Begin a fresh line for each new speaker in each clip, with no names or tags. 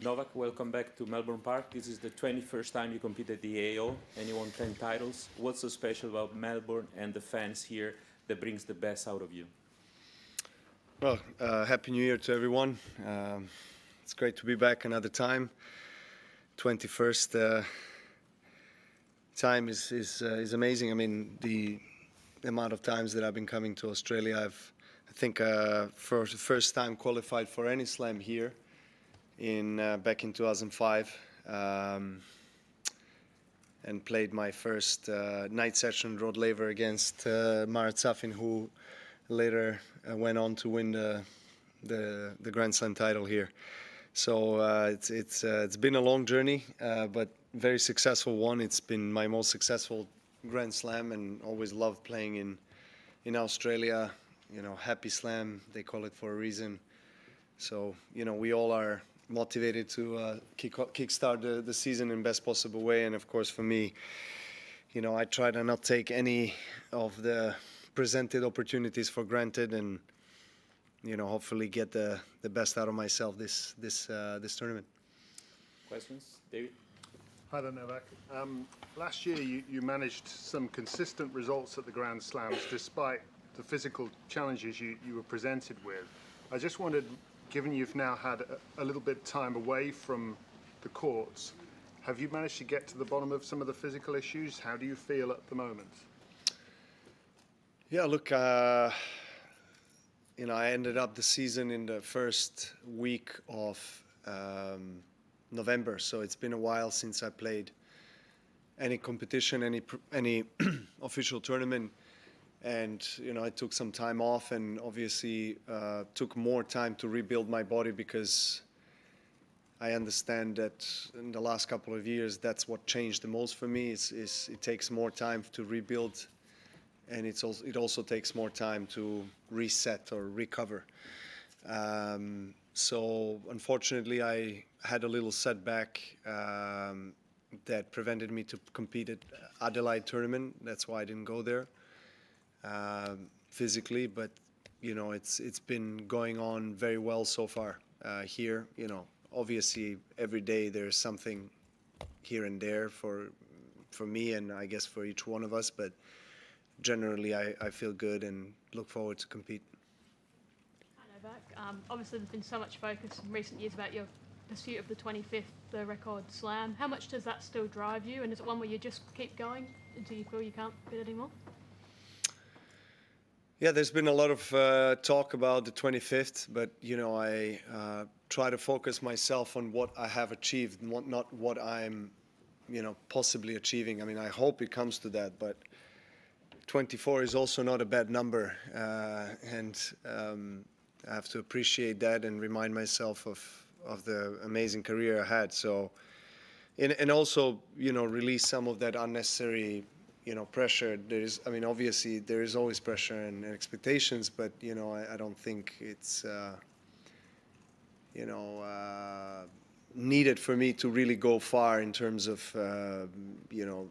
Novak, welcome back to Melbourne Park. This is the 21st time you compete at the AO and you won 10 titles. What's so special about Melbourne and the fans here that brings the best out of you?
Well, Happy New Year to everyone. It's great to be back another time. 21st time is amazing. I mean, the amount of times that I've been coming to Australia, I think for the first time qualified for any slam here back in 2005, and played my first night session Rod Laver against Margaret, who later went on to win the Grand Slam title here. So it's been a long journey, but very successful one. It's been my most successful Grand Slam, and always loved playing in Australia. You know, Happy Slam, they call it for a reason. So, you know, we all are motivated to kickstart the season in best possible way. And of course, for me, you know, I try to not take any of the presented opportunities for granted, and you know, hopefully get the best out of myself this tournament.
Questions, David?
Hi there, Novak. Last year you managed some consistent results at the Grand Slams despite the physical challenges you were presented with. I just wondered, given you've now had a little bit of time away from the courts, have you managed to get to the bottom of some of the physical issues? How do you feel at the moment?
Yeah, look, you know, I ended up the season in the first week of November, so it's been a while since I played any competition, any official tournament. And, you know, I took some time off, and obviously took more time to rebuild my body, because I understand that in the last couple of years, that's what changed the most for me. It takes more time to rebuild, and it also takes more time to reset or recover. So unfortunately, I had a little setback that prevented me to compete at Adelaide tournament. That's why I didn't go there physically, but you know, it's been going on very well so far here. You know, obviously every day there's something here and there for me, and I guess for each one of us, but generally I feel good and look forward to compete.
Hi Novak. Obviously there's been so much focus in recent years about your pursuit of the 25th record slam. How much does that still drive you, and is it one where you just keep going until you feel you can't bid anymore?
Yeah, there's been a lot of talk about the 25th, but you know, I try to focus myself on what I have achieved, not what I'm, you know, possibly achieving. I mean, I hope it comes to that, but 24 is also not a bad number, and I have to appreciate that and remind myself of the amazing career I had. So, and also, you know, release some of that unnecessary, you know, pressure. I mean, obviously there is always pressure and expectations, but you know, I don't think it's you know, needed for me to really go far in terms of you know,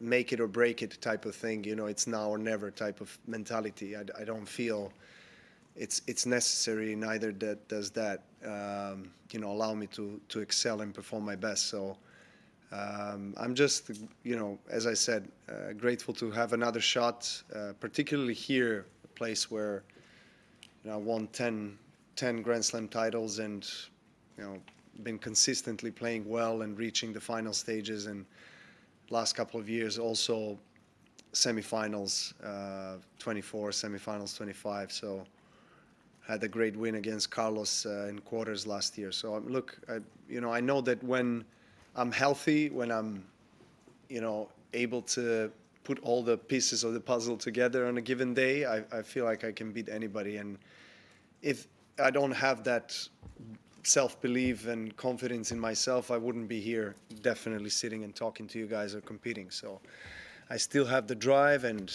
make it or break it type of thing. You know, it's now or never type of mentality. I don't feel it's necessary. Neither does that you know, allow me to excel and perform my best. So I'm just, you know, as I said, grateful to have another shot, particularly here, a place where, you know, I won 10 Grand Slam titles, and you know, been consistently playing well and reaching the final stages, and last couple of years also semifinals, 24, semifinals 25. So had a great win against Carlos in quarters last year. So look, you know, I know that when I'm healthy, when I'm, you know, able to put all the pieces of the puzzle together on a given day, I feel like I can beat anybody. And if I don't have that self-belief and confidence in myself, I wouldn't be here definitely sitting and talking to you guys or competing. So I still have the drive, and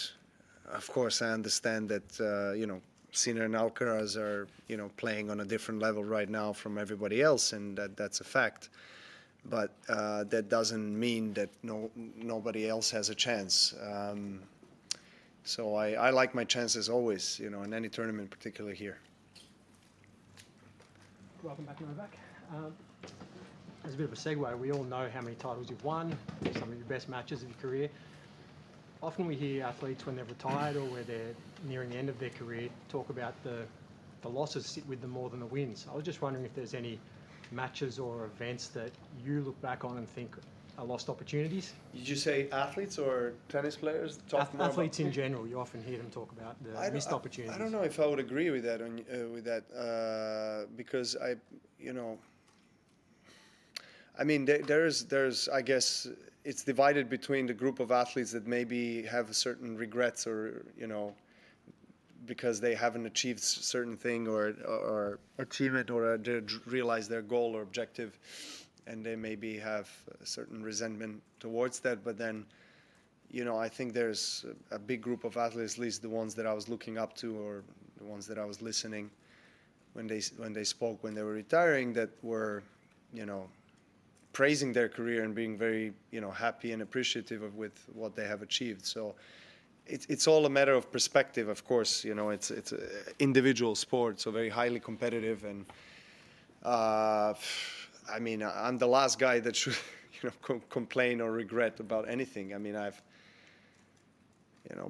of course I understand that, you know, Sinner and Alcaraz are, you know, playing on a different level right now from everybody else, and that's a fact. But that doesn't mean that nobody else has a chance. So I like my chances always, you know, in any tournament, particularly here.
welcome back, Novak. As a bit of a segue, we all know how many titles you've won, some of your best matches of your career. Often we hear athletes when they're retired or where they're nearing the end of their career talk about the losses sit with them more than the wins. I was just wondering if there's any matches or events that you look back on and think are lost opportunities.
Did you say athletes or tennis players?
Athletes in general, you often hear them talk about the missed opportunities.
I don't know if I would agree with that. Because I mean, there's I guess it's divided between the group of athletes that maybe have certain regrets or because they haven't achieved certain thing or achievement or they realize their goal or objective, and they maybe have a certain resentment towards that. But then, I think there's a big group of athletes, at least the ones that I was looking up to or the ones that I was listening when they spoke when they were retiring, that were, praising their career and being very, happy and appreciative with what they have achieved. So it's all a matter of perspective, of course. It's an individual sport, so very highly competitive. And I mean, I'm the last guy that should, complain or regret about anything. I mean, I've,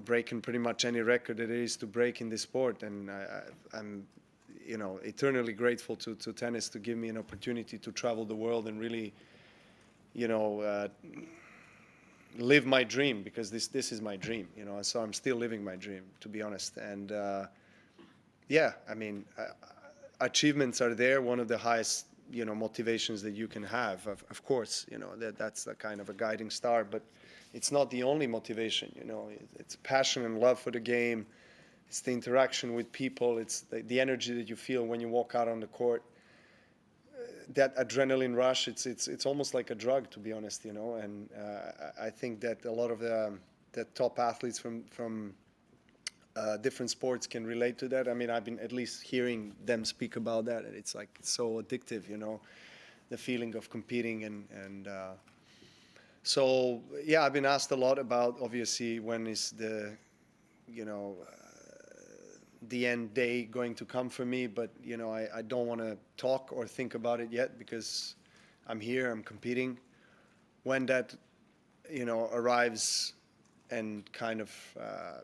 breaking pretty much any record that there is to break in this sport, and I'm, eternally grateful to tennis to give me an opportunity to travel the world and really, live my dream, because this is my dream, so I'm still living my dream, to be honest. And I mean, achievements are there. One of the highest, motivations that you can have, of course, that's the kind of a guiding star, but it's not the only motivation. It's passion and love for the game. It's the interaction with people. It's the energy that you feel when you walk out on the court. That adrenaline rush, it's almost like a drug, to be honest, and I think that a lot of the top athletes from different sports can relate to that. I mean, I've been at least hearing them speak about that, and it's like so addictive, the feeling of competing. And so, yeah, I've been asked a lot about, obviously, when is the end day going to come for me, but I don't want to talk or think about it yet, because I'm here, I'm competing. When that arrives and kind of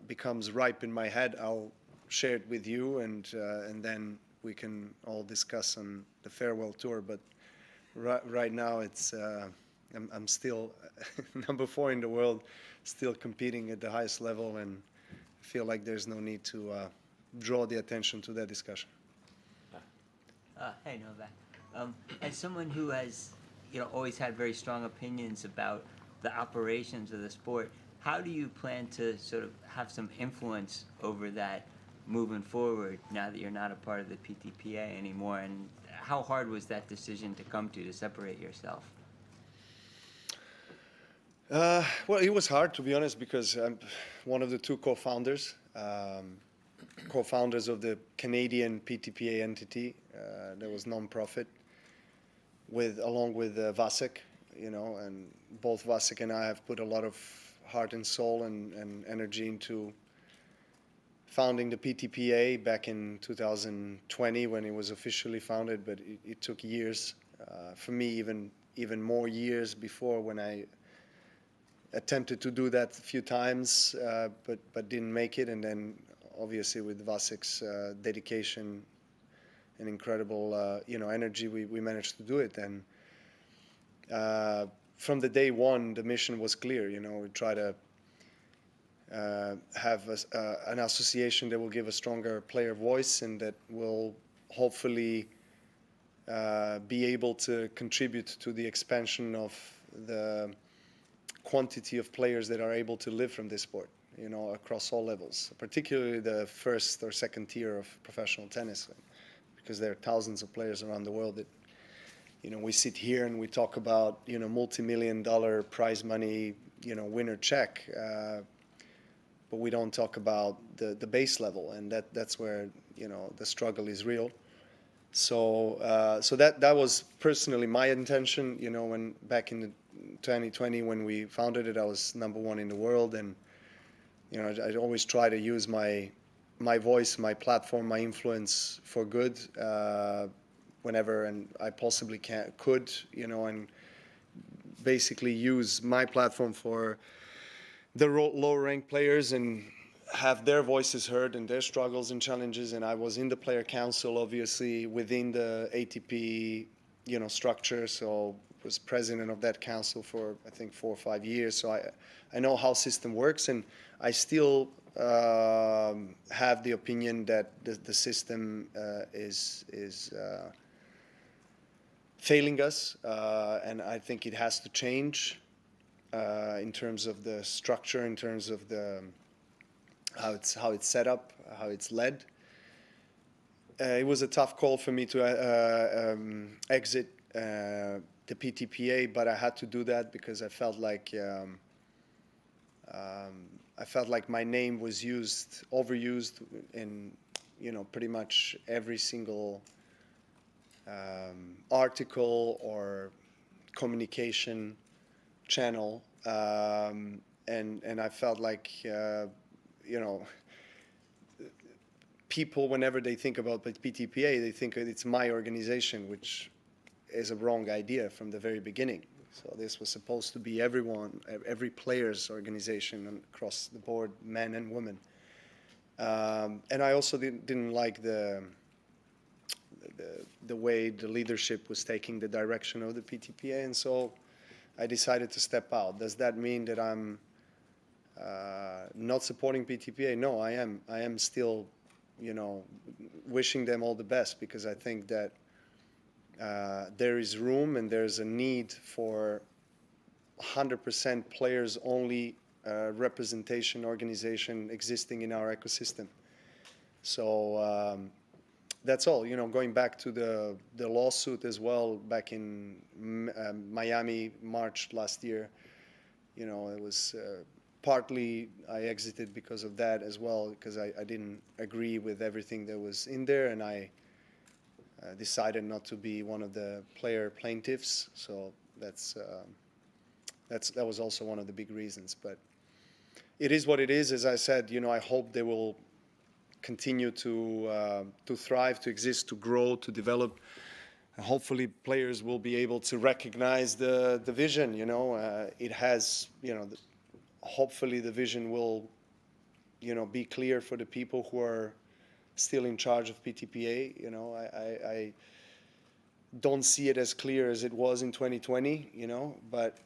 becomes ripe in my head, I'll share it with you, and then we can all discuss on the farewell tour. But right now it's I'm still number 4 in the world, still competing at the highest level, and I feel like there's no need to draw the attention to that discussion.
Hey, Novak. As someone who has, always had very strong opinions about the operations of the sport, how do you plan to sort of have some influence over that moving forward now that you're not a part of the PTPA anymore? And how hard was that decision to come to separate yourself?
Well, it was hard, to be honest, because I'm one of the 2 co-founders of the Canadian PTPA entity that was non-profit, along with Vasek, and both Vasek and I have put a lot of heart and soul and energy into founding the PTPA back in 2020 when it was officially founded, but it took years. For me, even more years before, when I attempted to do that a few times, but didn't make it. And then obviously with Vasek's dedication and incredible energy, we managed to do it. And from the day one, the mission was clear. We try to have an association that will give a stronger player voice, and that will hopefully be able to contribute to the expansion of the quantity of players that are able to live from this sport, across all levels, particularly the first or second tier of professional tennis, because there are thousands of players around the world that, we sit here and we talk about, multi-million-dollar prize money, winner check, but we don't talk about the base level, and that's where, the struggle is real. So that was personally my intention, when back in 2020 when we founded it, I was number 1 in the world, and I'd always try to use my voice, my platform, my influence for good. whenever and I possibly could, and basically use my platform for the lower ranked players and have their voices heard and their struggles and challenges. And I was in the player council, obviously, within the ATP, structure. So was president of that council for, I think, 4 or 5 years. So I know how system works, and I still have the opinion that the system is failing us, and I think it has to change in terms of the structure, in terms of the how it's set up, how it's led. It was a tough call for me to exit the PTPA, but I had to do that because I felt like my name was overused in pretty much every single article or communication channel, and I felt like people, whenever they think about the PTPA, they think it's my organization, which is a wrong idea from the very beginning. So this was supposed to be every player's organization across the board, men and women. And I also didn't like the way the leadership was taking the direction of the PTPA, and so I decided to step out. Does that mean that I'm not supporting PTPA? No, I am. I am still, wishing them all the best, because I think that there is room and there's a need for 100% players-only representation organization existing in our ecosystem. So that's all. Going back to the lawsuit as well, back in Miami, March last year, it was partly I exited because of that as well, because I didn't agree with everything that was in there, and I decided not to be one of the player plaintiffs. So that was also one of the big reasons. But it is what it is. As I said, I hope they will continue to thrive, to exist, to grow, to develop. Hopefully players will be able to recognize the vision. It has, hopefully the vision will, be clear for the people who are still in charge of PTPA. I don't see it as clear as it was in 2020, but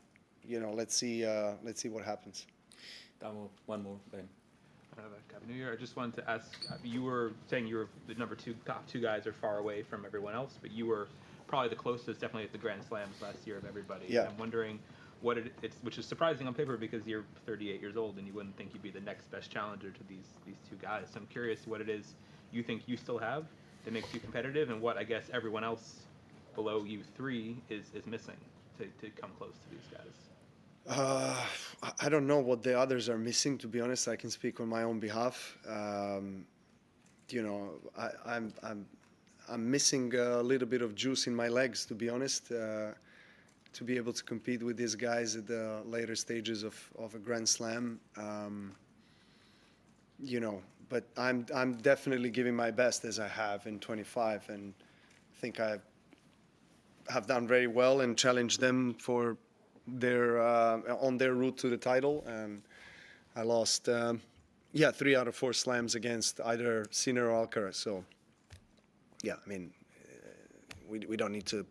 let's see what happens.
One more, Ben.
Happy New Year. I just wanted to ask, you were saying you were the top two guys are far away from everyone else, but you were probably the closest, definitely at the Grand Slams last year of everybody.
Yeah.
I'm wondering what it's, which is surprising on paper because you're 38 years old and you wouldn't think you'd be the next best challenger to these two guys. So I'm curious what it is you think you still have that makes you competitive, and what I guess everyone else below you three is missing to come close to these guys.
I don't know what the others are missing, to be honest. I can speak on my own behalf. I'm missing a little bit of juice in my legs, to be honest, to be able to compete with these guys at the later stages of a Grand Slam. But I'm definitely giving my best, as I have in 25, and I think I have done very well and challenged them for their on their route to the title. And I lost 3 out of 4 slams against either Sinner or Alcaraz. So yeah, I mean, we don't need to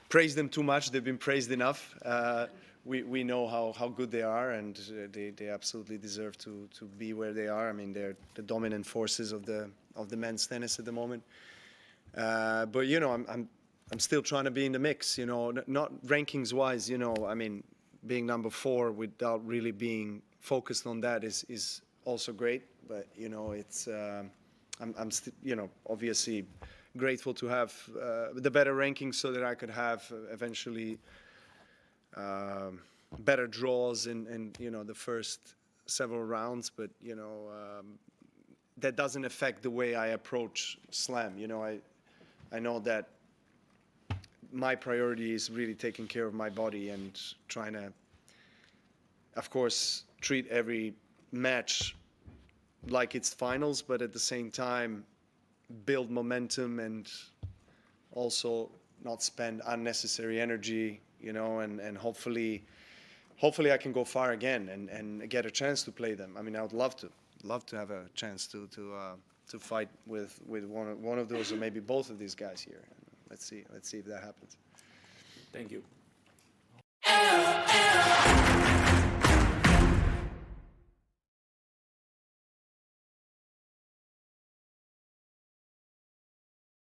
praise them too much. They've been praised enough. We know how good they are, and they absolutely deserve to be where they are. I mean, they're the dominant forces of the men's tennis at the moment. But I'm still trying to be in the mix. Not rankings wise. I mean, being number 4 without really being focused on that is also great. But it's I'm still obviously grateful to have the better rankings so that I could have eventually better draws in the first several rounds, but that doesn't affect the way I approach slam. I know that my priority is really taking care of my body and trying to, of course, treat every match like it's finals, but at the same time build momentum and also not spend unnecessary energy, and hopefully I can go far again and get a chance to play them. I mean, I would love to have a chance to fight with one of those or maybe both of these guys here. Let's see if that happens.
Thank you.